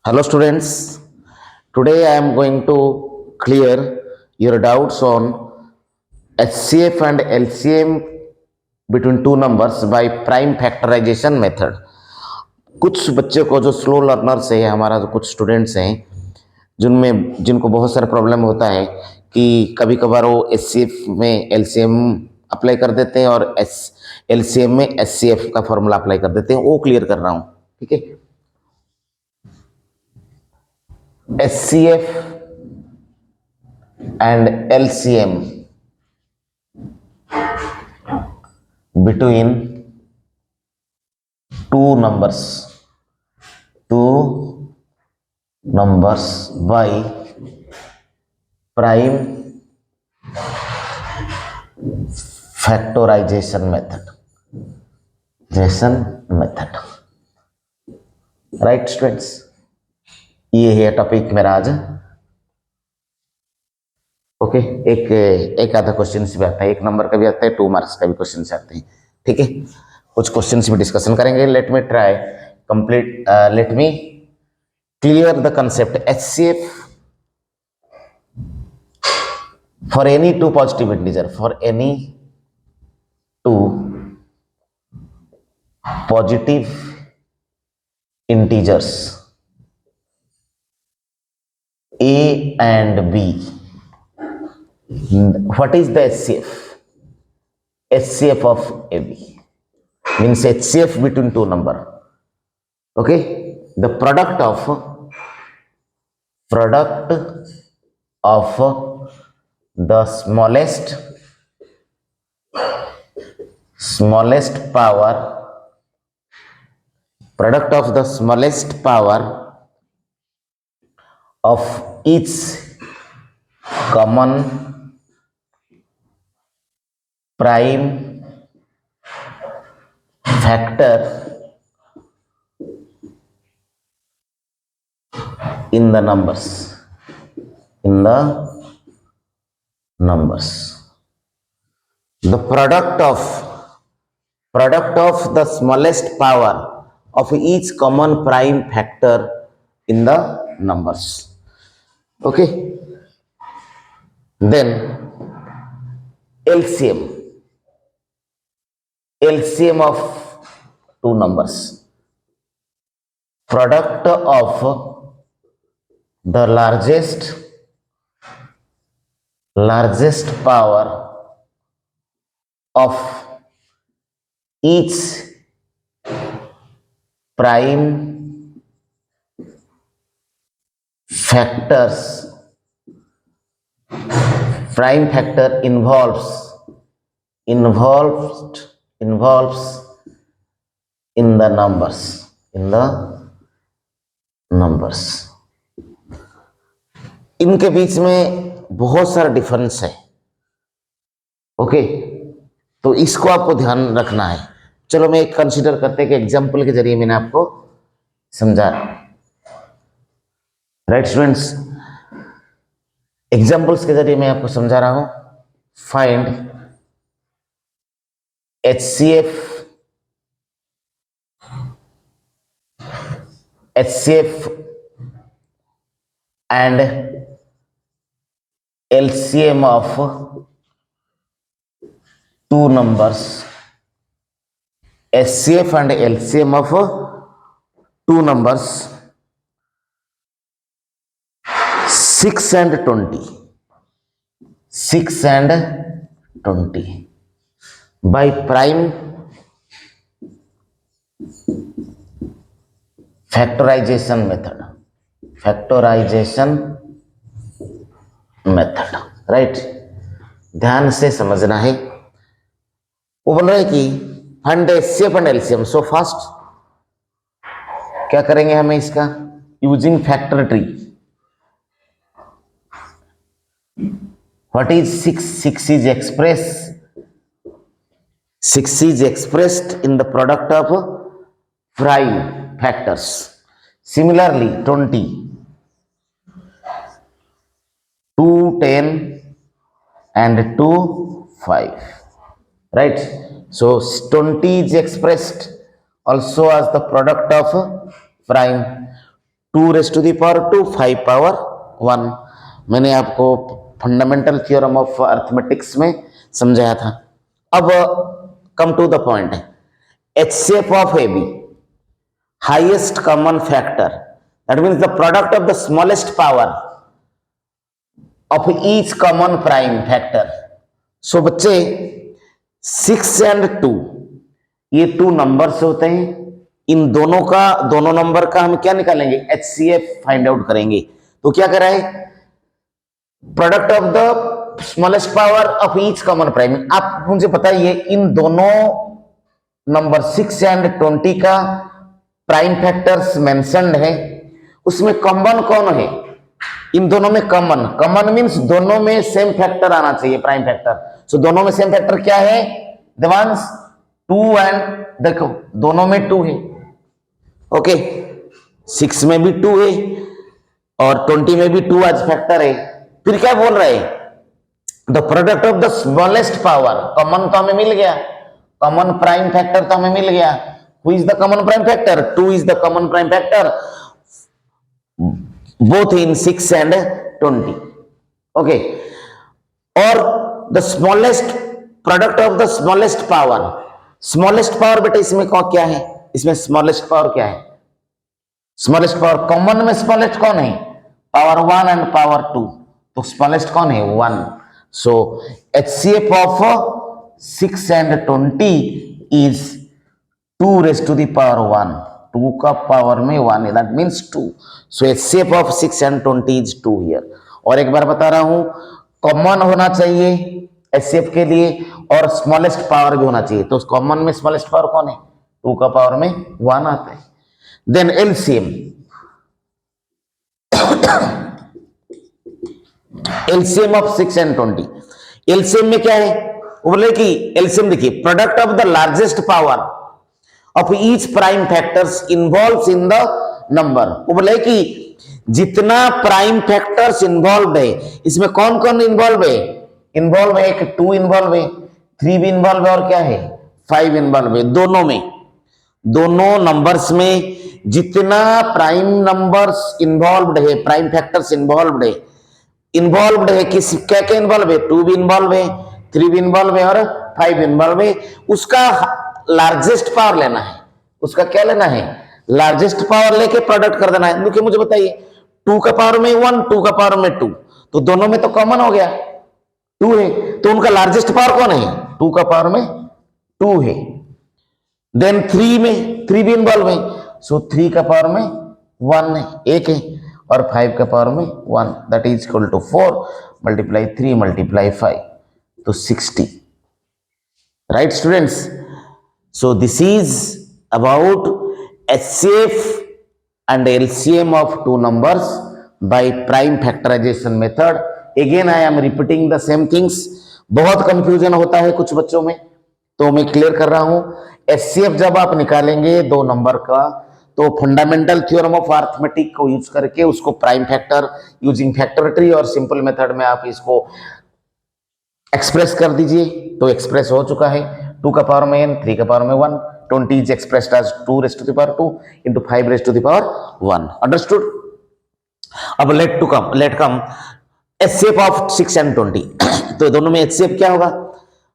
Hello students, today I am going to clear your doubts on HCF and LCM between two numbers by prime factorization method. कुछ बच्चे को जो slow learners है हमारा जो कुछ स्टूडेंट्स हैं जिनमें जिनको बहुत सारा प्रॉब्लम होता है कि कभी कभार वो HCF में LCM अप्लाई कर देते हैं और LCM में HCF का फॉर्मूला अप्लाई कर देते हैं, वो क्लियर कर रहा हूँ। ठीक है, HCF and LCM between two numbers by prime factorization method. Right students, ये है टॉपिक मेरा आज। ओके, एक आधा क्वेश्चन भी आता है, एक नंबर का भी आता है, 2 मार्क्स का भी क्वेश्चन आते हैं। ठीक है, कुछ क्वेश्चंस भी डिस्कशन करेंगे। Let me try complete, let me clear the concept HCF for any two positive integer, for any two positive integers a and b. What is the HCF? HCF of AB means HCF between two number. Okay, the product of the smallest power, product of the smallest power of each common prime factor in the numbers. The product of the smallest power of each common prime factor in the numbers. Okay, then LCM of two numbers, product of the largest power of each prime factor involves in the numbers. इनके बीच में बहुत सारा difference है। Okay, तो इसको आपको ध्यान रखना है। चलो मैं एक कंसीडर करते हैं कि एग्जाम्पल के जरिए मैंने आपको समझा। राइट स्टूडेंट्स, एग्जाम्पल्स के जरिए मैं आपको समझा रहा हूं। Find HCF and LCM of two numbers. HCF and LCM of two numbers 6 and 20. 6 and 20 by prime factorization method. Right, ध्यान से समझना है। वो बोल रहे हैं कि find HCF and LCM। So first क्या करेंगे, हमें इसका using factor tree. What is 6? 6 is expressed in the product of prime factors. Similarly 20, 2, 10 and 2, 5. Right, so 20 is expressed also as the product of prime 2^2, 5 power 1। मैंने आपको fundamental theorem of arithmetics में समझाया था। अब come to the point, HCF of AB, highest common factor, that means the product of the smallest power of each common prime factor. So बच्चे 6 and 2 ये 2 numbers होते हैं। इन दोनों नंबर का हम क्या निकालेंगे, HCF फाइंड आउट करेंगे। तो क्या करा है, product of the smallest power of each common prime. आप मुझे बताइए इन दोनों नंबर 6 and 20 का प्राइम फैक्टर्स मेंशन्ड है, उसमें कॉमन कौन है? इन दोनों में कॉमन मींस दोनों में सेम फैक्टर आना चाहिए, प्राइम फैक्टर। सो दोनों में सेम फैक्टर क्या है देवांश? 2 एंड देखो दोनों में 2 है। ओके, 6 में भी 2 है और 20 में भी 2 आज फैक्टर है। फिर क्या बोल रहे हैं, the product of the smallest power, common तो हमें मिल गया, कॉमन प्राइम फैक्टर तो हमें मिल गया। Who is the common prime factor? 2 is the common prime factor both in 6 and 20। okay, और the smallest product of the smallest power, smallest power बेटा इसमें क्या है, इसमें smallest power क्या है? smallest power कॉमन में smallest कौन है? पावर 1 एंड पावर 2, तो smallest कौन है? 1। so HCF of 6 and 20 is 2^1, 2 का पावर में 1 है, that means 2। So HCF of 6 and 20 is 2 here. और एक बार बता रहा हूं, कॉमन होना चाहिए HCF के लिए और स्मॉलेस्ट पावर भी होना चाहिए। तो कॉमन में स्मॉलेस्ट पावर कौन है? 2 का पावर में 1 आता है। Then LCM, LCM of 6 and 20, LCM में क्या है? वो बोले कि LCM देखिए, product of the largest power of each prime factors involves in the number. वो बोले कि जितना प्राइम फैक्टर्स इन्वॉल्व है, इसमें कौन कौन इन्वॉल्व है? इन्वॉल्व है एक 2 इन्वॉल्व है, 3 भी इन्वॉल्व है और क्या है 5 इन्वॉल्व है। दोनों में, दोनों नंबर्स में जितना प्राइम नंबर्स इन्वॉल्व है, प्राइम फैक्टर्स इन्वॉल्व है किस क्या क्या इन्वॉल्व है? 2 भी इन्वॉल्व है, 3 भी इन्वॉल्व है और 5 इन्वॉल्व है। उसका लार्जेस्ट पावर लेना है, उसका क्या लेना है? लार्जेस्ट पावर लेके प्रोडक्ट कर देना है। देखिए मुझे बताइए, 2 का पावर में 1, 2 का पावर में 2, तो दोनों में तो कॉमन हो गया 2 है, तो उनका लार्जेस्ट पावर कौन है? 2 का पावर में 2 है। देन 3 में 3 भी इन्वॉल्व है, सो 3 का पावर में 1 है, 1 है, और 5 का पावर में 1, दैट इज इक्वल टू 4 × 3 × 5, तो 60। Right students? So this is about HCF and LCM of 2 numbers by prime factorization method. Again I am repeating the same things. बहुत कंफ्यूजन होता है कुछ बच्चों में, तो मैं क्लियर कर रहा हूं। HCF जब आप निकालेंगे 2 नंबर का, तो फंडामेंटल थ्योरम ऑफ अर्थमेटिक को यूज करके उसको प्राइम फैक्टर यूजिंग फैक्टोरेटरी और सिंपल मेथड में आप इसको एक्सप्रेस कर दीजिए। तो एक्सप्रेस हो चुका है, 2 का पावर में n, 3 का पावर में 1, 20 is expressed as 2^2 into 5^1। Understood? अब let come HCF of 6 and 20। तो दोनों में HCF क्या होगा?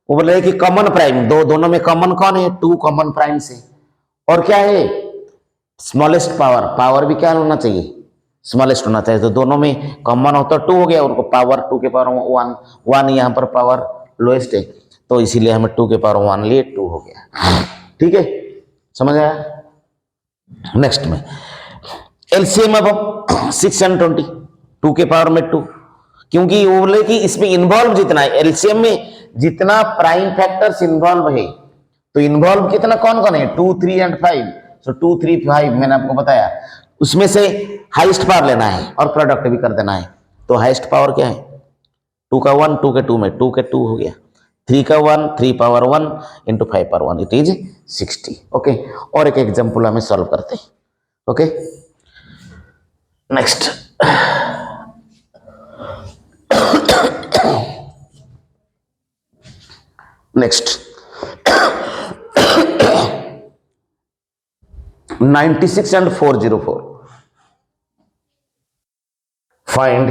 वो बोल रहे कि कॉमन प्राइम, दोनों में कॉमन कौन है? 2 कॉमन प्राइम से, और क्या है? स्मॉलेस्ट पावर भी क्या होना चाहिए? स्मॉलेस्ट होना चाहिए। तो दोनों में कॉमन होता 2 हो गया, उनको पावर 2 के पावर 1 यहाँ पर पावर लोएस्ट है, तो इसीलिए हमें 2 के पावर 1 लिए 2 हो गया। ठीक है, समझ आया? नेक्स्ट में एलसीएम अब 6 and 20, 2 के पावर में 2, क्योंकि वो बोले कि इसमें इन्वॉल्व जितना है, एलसीएम में जितना प्राइम फैक्टर्स इन्वॉल्व है, तो इन्वॉल्व कितना कौन कौन है? 2, 3 and 5। सो 2, 3, 5 मैंने आपको बताया, उसमें से हाईएस्ट पावर लेना है और प्रोडक्ट भी कर देना है। तो हाईएस्ट पावर क्या है? 2 का 1, 2 के 2 में 2 के 2 हो गया, 3 का 1, 3 power 1 into 5 power 1, it is 60। Okay, और एक एग्जाम्पल हमें सॉल्व करते हैं। Okay, next next 96 and 404। find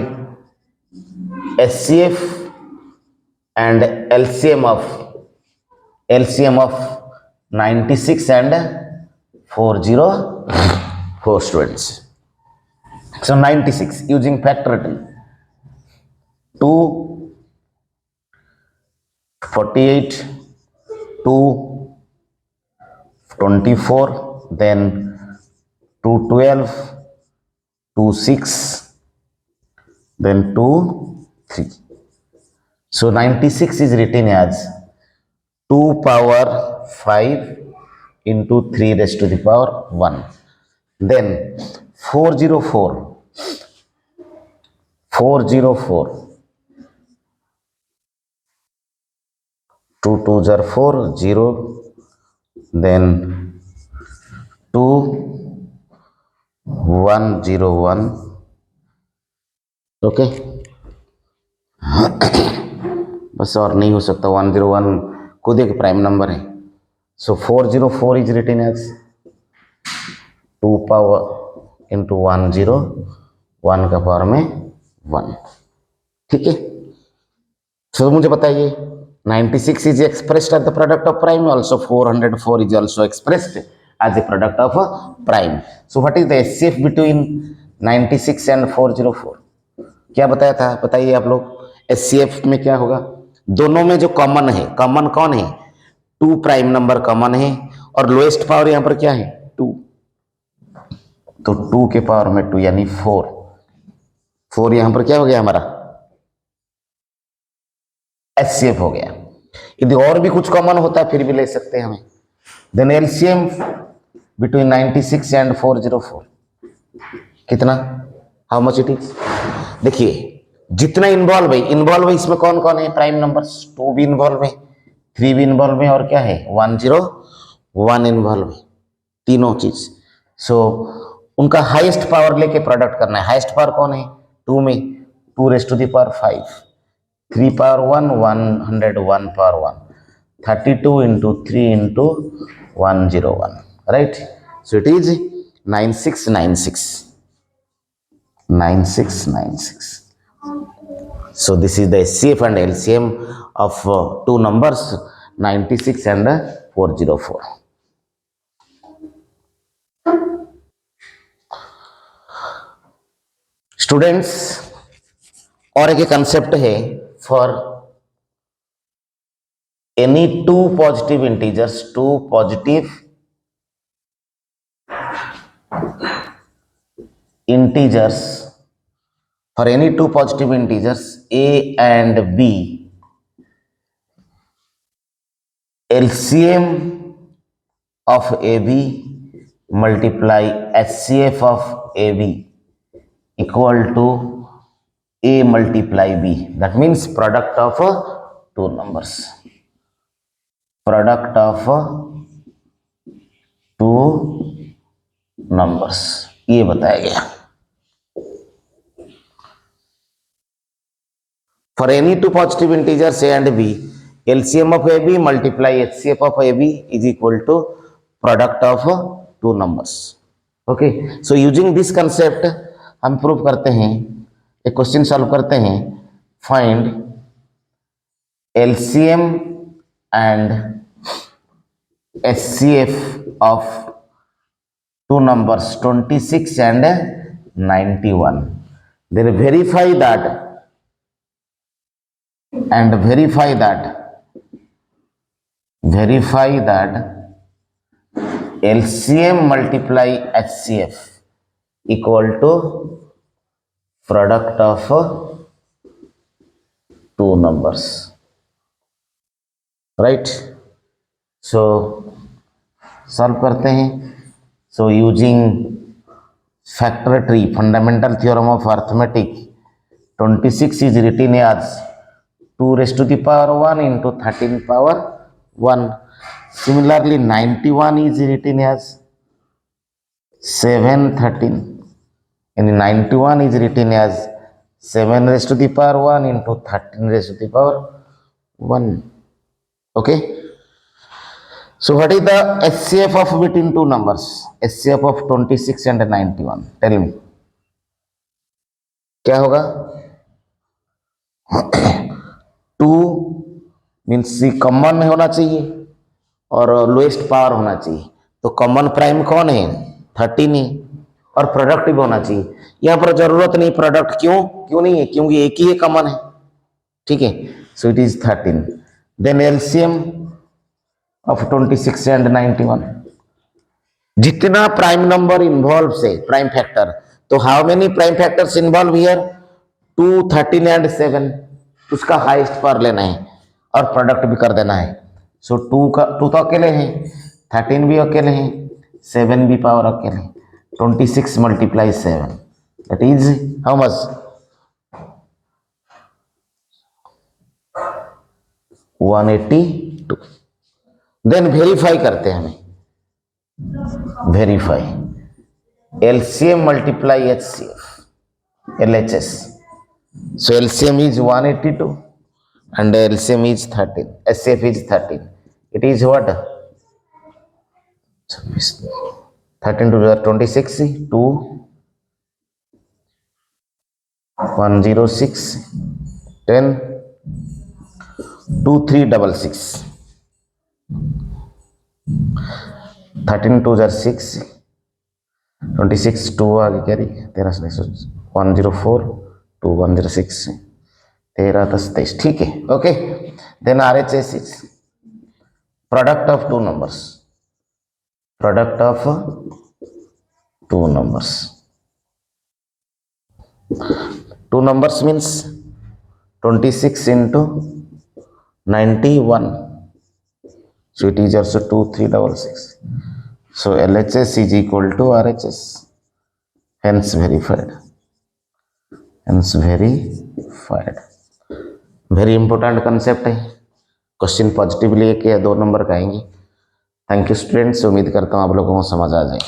HCF and LCM of 96 and 404 students. So 96 using factority 2 48 2 24 then 2 12 2 6 then 2 3. So 96 is written as 2 power 5 into 3 raised to the power 1. Then 404 2 2s are 4 0 then 2 1 0 1. Okay बस और नहीं हो सकता 101 खुद एक prime number है. So 404 is written as 2 power into 10 1 का power में 1. ठीक है. सो मुझे बताइए 96 is expressed as the product of prime, also 404 is also expressed as a product of prime. So what is the HCF between 96 and 404? क्या बताया था बताइए आप लोग. HCF में क्या होगा, दोनों में जो कॉमन है, कॉमन कौन है, 2 प्राइम नंबर कॉमन है और लोएस्ट पावर यहां पर क्या है 2, तो 2 के पावर में 2 यानी 4 यहां पर क्या हो गया हमारा HCF हो गया. यदि और भी कुछ कॉमन होता है फिर भी ले सकते हैं हमें. देन एलसीएम बिटवीन 96 एंड 404 कितना, हाउ मच इट इज. देखिए जितना इन्वॉल्व है इसमें कौन कौन है प्राइम नंबर्स, 2 भी इन्वॉल्व है, 3 भी इन्वॉल्व है और क्या है 101 इन्वॉल्व है, तीनों चीज. सो उनका हाईएस्ट पावर लेके प्रोडक्ट करना है. हाईएस्ट पावर कौन है 2 में 2 raise to the power 5, 3 power 1 101 power 1, 32 into 3 into 101, right? So it is 9696. So this is the HCF and LCM of two numbers 96 and 404. Students और एक कंसेप्ट है for any two positive integers, for any two positive integers a and b, LCM of AB multiply HCF of AB equal to a multiply b. That means product of two numbers, product of two numbers ये बताया गया. For any two positive integers a and b, LCM of AB multiply HCF of AB is equal to product of two numbers. Okay, so using this concept हम prove करते हैं, एक question solve करते हैं. Find LCM and HCF of two numbers 26 and 91. Then verify that LCM multiply HCF equal to product of two numbers, right? So solve करते हैं. So using factor tree, fundamental theorem of arithmetic, 26 is written as 2 raised to the power 1 into 13 power 1. Similarly 91 is written as 713, and 91 is written as 7 raised to the power 1 into 13 raised to the power 1. Okay, so what is the HCF of between two numbers, HCF of 26 and 91? Tell me. क्या होगा? 2 means common होना चाहिए और lowest power होना चाहिए। तो common prime कौन है? 13 ही, और प्रोडक्ट भी होना चाहिए। यहां पर जरूरत नहीं प्रोडक्ट, क्यों नहीं है? क्योंकि एक ही कॉमन है। ठीक है, so it is 13। Then LCM of 26 and 91, जितना प्राइम नंबर इन्वॉल्व से प्राइम फैक्टर, तो how many prime factors involve here? 2, 13 and 7, उसका हाईएस्ट पावर लेना है और प्रोडक्ट भी कर देना है। सो 2 तो अकेले हैं, 13 भी अकेले हैं, 7 भी पावर अकेले हैं। 26 multiply 7, that is how much? 182। Then verify करते हैं हमें, verify LCM multiply HCF, LHS. So LCM is 182 and LCM is 13. HCF is 13. It is what? 13 to the 26, 2, 106, 10, 2, 3, 6. 13 to the 6, 26, 2 आगे कैरी 13, 104, 2, 106, 13, 10, 23। ठीक है, okay. Then RHS is product of two numbers, product of two numbers. Two numbers means 26 into 91, so it is also 2, 3, 6. So LHS is equal to RHS, hence verified, hence verified। Very important concept है, question positively 1 या 2 number का आएंगे। Thank you students, उम्मीद करता हूँ आप लोगों को समझ आ जाए।